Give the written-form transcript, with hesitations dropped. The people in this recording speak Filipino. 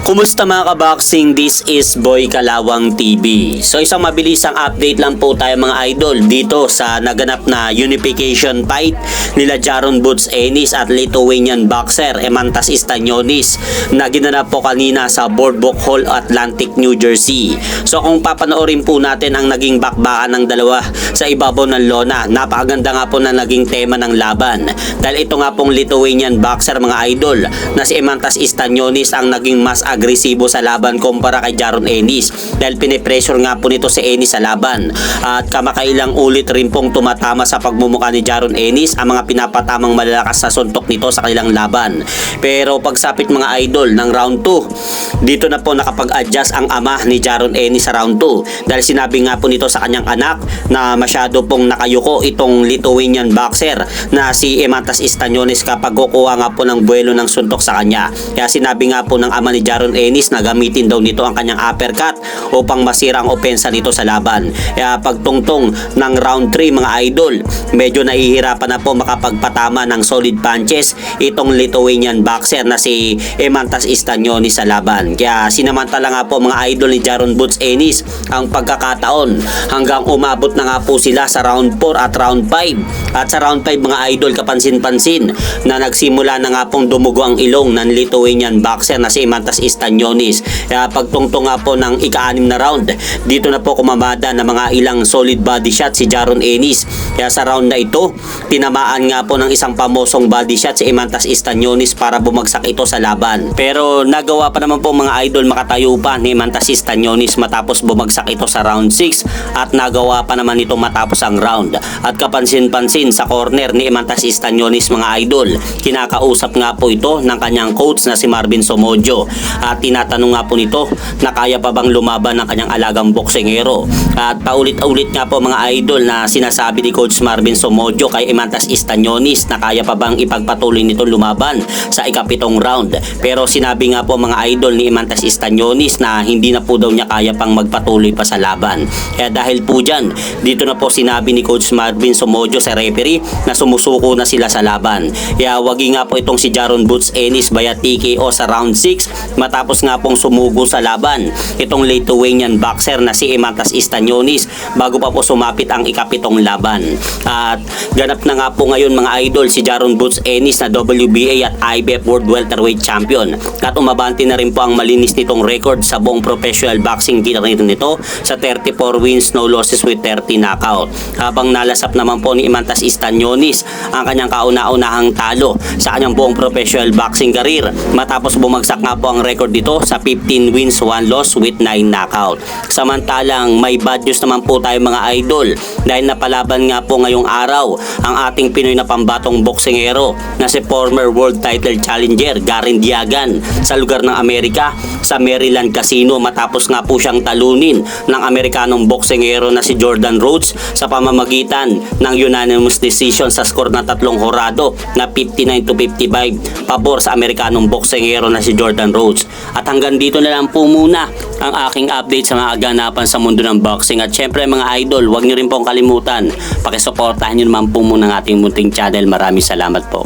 Kumusta mga kaboxing? This is Boy Kalawang TV. So isang mabilisang update lang po tayo mga idol dito sa naganap na unification fight nila Jaron Boots Ennis at Lithuanian boxer Eimantas Stanionis na ginanap po kanina sa Boardwalk Hall, Atlantic, New Jersey. So kung papanoorin po natin ang naging bakbakan ng dalawa sa ibabaw ng lona, napakaganda nga po na naging tema ng laban. Dahil ito nga pong Lithuanian boxer mga idol na si Eimantas Stanionis ang naging mas agresibo sa laban kumpara kay Jaron Ennis dahil pinipressure nga po nito si Ennis sa laban at kamakailang ulit rin pong tumatama sa pagmumukha ni Jaron Ennis ang mga pinapatamang malalakas na suntok nito sa kanilang laban. Pero pagsapit mga idol ng round 2, dito na po nakapag-adjust ang ama ni Jaron Ennis sa round 2 dahil sinabi nga po nito sa kanyang anak na masyado pong nakayuko itong Lithuanian boxer na si Eimantas Stanionis kapag kukuha nga po ng buwelo ng suntok sa kanya. Kaya sinabi nga po ng ama ni Jaron Ennis na gamitin daw nito ang kanyang uppercut upang masira ang opensa nito sa laban. Kaya pagtungtong ng round 3 mga idol, medyo nahihirapan na po makapagpatama ng solid punches itong Lithuanian boxer na si Eimantas Stanionis sa laban. Kaya sinamantala nga po mga idol ni Jaron Boots Ennis ang pagkakataon hanggang umabot na nga po sila sa round 4 at round 5. At sa round 5 mga idol, kapansin-pansin na nagsimula na nga pong dumugo ang ilong ng Lithuanian boxer na si Eimantas Stanionis. Kaya pagtungtong nga po ng ika-6 na round, dito na po kumamada na mga ilang solid body shot si Jaron Ennis. Kaya sa round na ito, tinamaan nga po ng isang pamosong body shot si Eimantas Stanionis para bumagsak ito sa laban. Pero nagawa pa naman po mga idol makatayo pa ni Eimantas Stanionis matapos bumagsak ito sa round 6 at nagawa pa naman ito matapos ang round. At kapansin-pansin sa corner ni Eimantas Stanionis mga idol, kinakausap nga po ito ng kanyang coach na si Marvin Somojo at tinatanong nga po nito na kaya pa bang lumaban ng kanyang alagang boksingero. At paulit-ulit nga po mga idol na sinasabi ni Coach Marvin Somojo kay Eimantas Stanionis na kaya pa bang ipagpatuloy nito lumaban sa ika-7 round. Pero sinabi nga po mga idol ni Eimantas Stanionis na hindi na po daw niya kaya pang magpatuloy pa sa laban. Kaya dahil po dyan, dito na po sinabi ni Coach Marvin Somojo sa referee na sumusuko na sila sa laban. Kaya wagi nga po itong si Jaron Boots Ennis via TKO sa round 6 matapos nga pong sumugo sa laban itong Lithuanian boxer na si Eimantas Stanionis bago pa po sumapit ang ika-7 laban. At ganap na nga po ngayon mga idol si Jaron Boots Ennis na WBA at IBF World Welterweight Champion at umabante na rin po ang malinis nitong record sa buong professional boxing career nito sa 34 wins, no losses with 30 knockout. Habang nalasap naman po ni Eimantas Stanionis ang kanyang kauna-unahang talo sa kanyang buong professional boxing career matapos bumagsak nga po ang record dito sa 15 wins, 1 loss with 9 knockout. Samantalang may bad news naman po tayo mga idol dahil napalaban nga po ngayong araw ang ating Pinoy na pambatong boksingero na si former world title challenger Garen Diagan sa lugar ng Amerika sa Maryland Casino matapos nga po siyang talunin ng Amerikanong boksingero na si Jordan Rhodes sa pamamagitan ng unanimous decision sa score na 3 horado na 59-55 pabor sa Amerikanong boksingero na si Jordan Rhodes. At hanggang dito na lang po muna ang aking update sa mga ganapan sa mundo ng boxing. At syempre mga idol, huwag nyo rin pong kalimutan, pakisuportahan nyo naman po muna ang ating munting channel. Maraming salamat po.